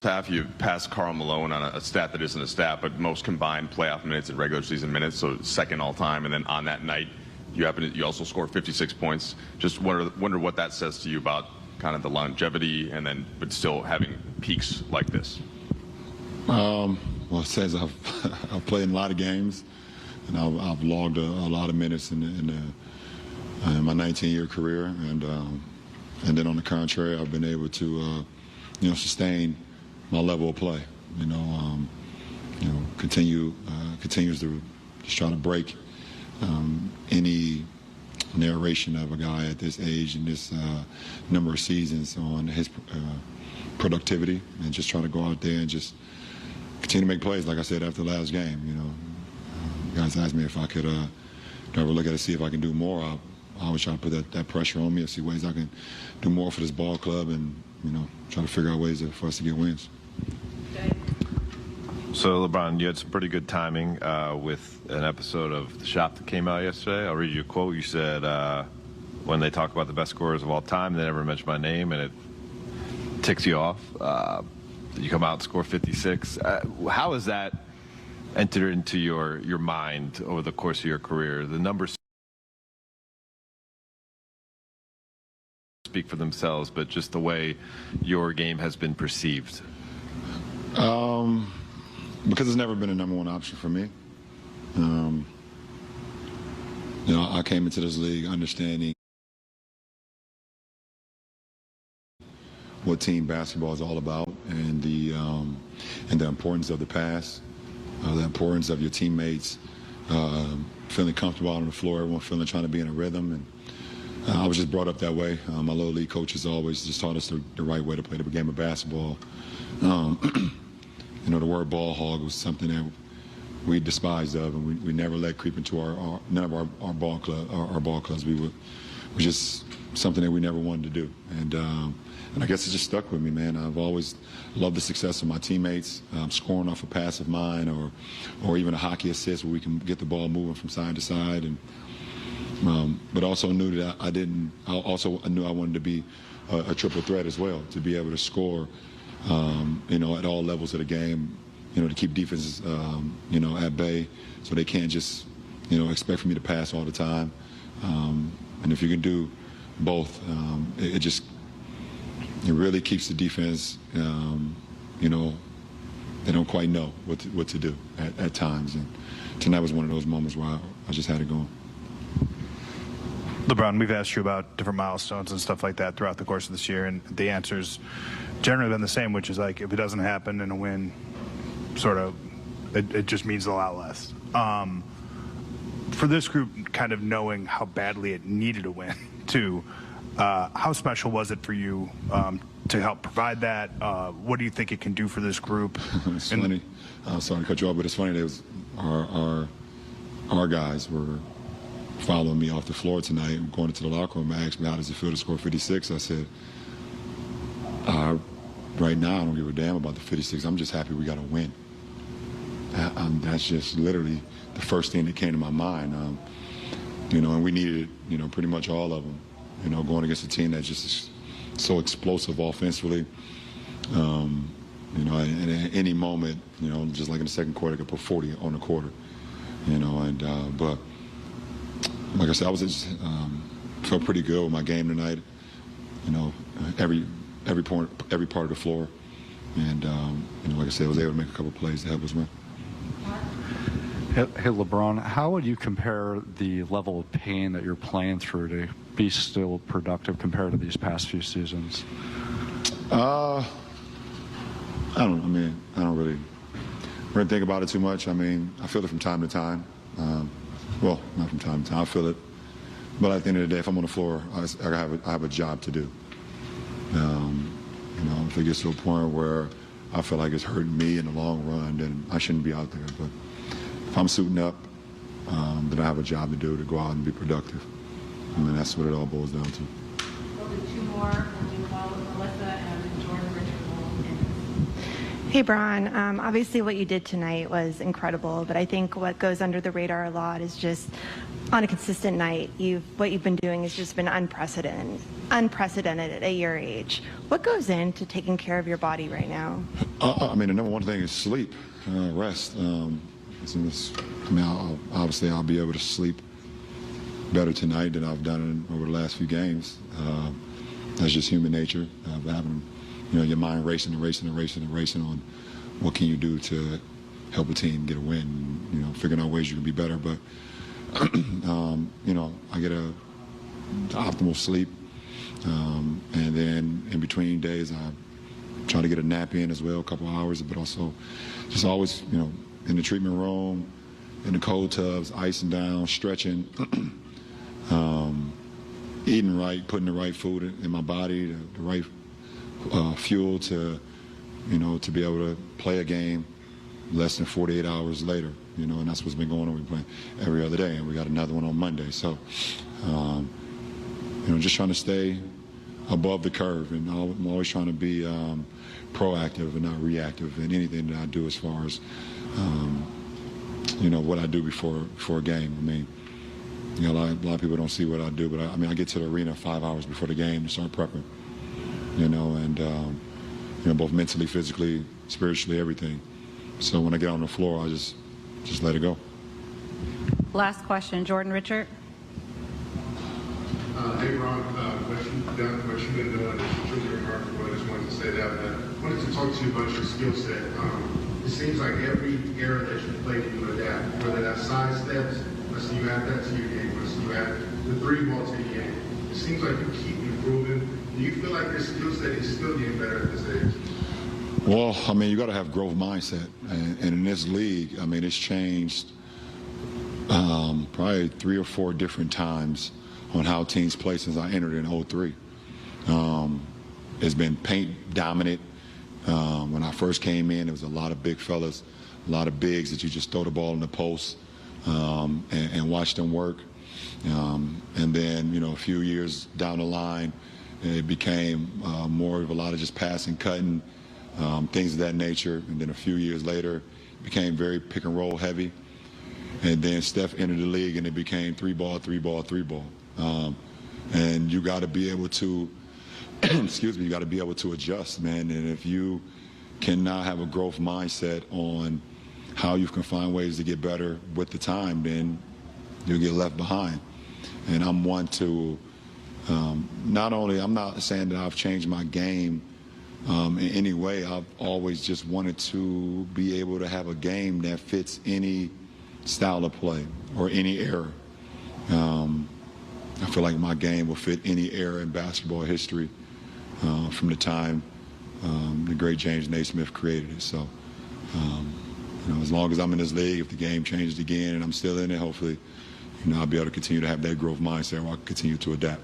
half, you passed Karl Malone on a stat that isn't a stat, but most combined playoff minutes and regular season minutes, so second all time. And then on that night, you also scored 56 points. Just wonder what that says to you about kind of the longevity, and then but still having peaks like this. Well, it says I've played in a lot of games, and I've logged a lot of minutes in my 19-year career, and then on the contrary, I've been able to sustain my level of play. Continues to just try to break any narration of a guy at this age and this number of seasons on his productivity, and just try to go out there and just continue to make plays. Like I said after the last game, guys asked me if I could ever look at it, see if I can do more. I always try to put that pressure on me and see ways I can do more for this ball club, and try to figure out ways for us to get wins. So, LeBron, you had some pretty good timing with an episode of The Shop that came out yesterday. I'll read you a quote. You said, when they talk about the best scorers of all time, they never mention my name, and it ticks you off. You come out and score 56. How has that entered into your mind over the course of your career? The numbers speak for themselves, but just the way your game has been perceived. Because it's never been a number one option for me. I came into this league understanding what team basketball is all about, and the importance of the pass, the importance of your teammates feeling comfortable out on the floor, everyone trying to be in a rhythm. And I was just brought up that way. My little league coaches always just taught us the right way to play the game of basketball. The word ball hog was something that we despised of, and we never let creep into none of our ball clubs. We was just something that we never wanted to do, and I guess it just stuck with me, man. I've always loved the success of my teammates, scoring off a pass of mine, or even a hockey assist where we can get the ball moving from side to side, and but also knew that I knew I wanted to be a triple threat as well, to be able to score. At all levels of the game, to keep defenses, at bay, so they can't just, expect for me to pass all the time. And if you can do both, it really keeps the defense, they don't quite know what to do at times. And tonight was one of those moments where I just had it going. LeBron, we've asked you about different milestones and stuff like that throughout the course of this year, and the answer's generally been the same, which is like, if it doesn't happen in a win, it just means a lot less. For this group, kind of knowing how badly it needed a win, too, how special was it for you to help provide that? What do you think it can do for this group? It's funny. Sorry to cut you off, but it's funny. There was our guys were following me off the floor tonight and going into the locker room. I asked me, how does it feel to score 56? I said, right now, I don't give a damn about the 56. I'm just happy we got a win. That's just literally the first thing that came to my mind. And we needed, pretty much all of them, going against a team that's just so explosive offensively. And at any moment, just like in the second quarter, I could put 40 on the quarter, but like I said, I was just felt pretty good with my game tonight. Every part of the floor, and like I said, I was able to make a couple of plays to help us win. Hey, LeBron, how would you compare the level of pain that you're playing through to be still productive compared to these past few seasons? I don't really think about it too much. I feel it from time to time. Well, not from time to time. I feel it, but at the end of the day, if I'm on the floor, I have a job to do. If it gets to a point where I feel like it's hurting me in the long run, then I shouldn't be out there. But if I'm suiting up, then I have a job to do, to go out and be productive. That's what it all boils down to. We'll do two more. We'll do one with Melissa and Jordan Richard. Hey, Bron. Obviously, what you did tonight was incredible, but I think what goes under the radar a lot is just on a consistent night, what you've been doing has just been unprecedented at your age. What goes into taking care of your body right now? I mean, the number one thing is sleep, rest. Obviously, I'll be able to sleep better tonight than I've done over the last few games. That's just human nature of having, your mind racing on what can you do to help a team get a win. Figuring out ways you can be better. But I get the optimal sleep, and then in between days I try to get a nap in as well, a couple hours, but also just always, in the treatment room, in the cold tubs, icing down, stretching, eating right, putting the right food in my body, the right fuel to be able to play a game less than 48 hours later, and that's what's been going on. We're playing every other day, and we got another one on Monday. So, just trying to stay above the curve, and I'm always trying to be proactive and not reactive in anything that I do as far as, what I do before a game. I mean, a lot of people don't see what I do, but I get to the arena 5 hours before the game to start prepping, and both mentally, physically, spiritually, everything. So when I get on the floor, I just let it go. Last question, Jordan Richard. Hey, Ron, what you've been doing is truly remarkable. I just wanted to say that. But I wanted to talk to you about your skill set. It seems like every era that you play, you adapt. Whether that's side steps, let's see you add that to your game. Let's see you add the three ball to your game. It seems like you keep improving. Do you feel like your skill set is still getting better at this age? Well, you got to have growth mindset, and in this league, it's changed probably 3 or 4 different times on how teams play since I entered in 03. It's been paint dominant. When I first came in, there was a lot of big fellas, a lot of bigs that you just throw the ball in the post and watch them work. And then, a few years down the line, it became more of a lot of just passing, cutting, things of that nature. And then a few years later, it became very pick and roll heavy. And then Steph entered the league, and it became 3-ball, 3-ball, 3-ball. And you got to be able to, you got to be able to adjust, man. And if you cannot have a growth mindset on how you can find ways to get better with the time, then you'll get left behind. And I'm one to, I'm not saying that I've changed my game in any way. I've always just wanted to be able to have a game that fits any style of play or any era. I feel like my game will fit any era in basketball history from the time the great James Naismith created it. So, as long as I'm in this league, if the game changes again and I'm still in it, hopefully, I'll be able to continue to have that growth mindset where I can continue to adapt.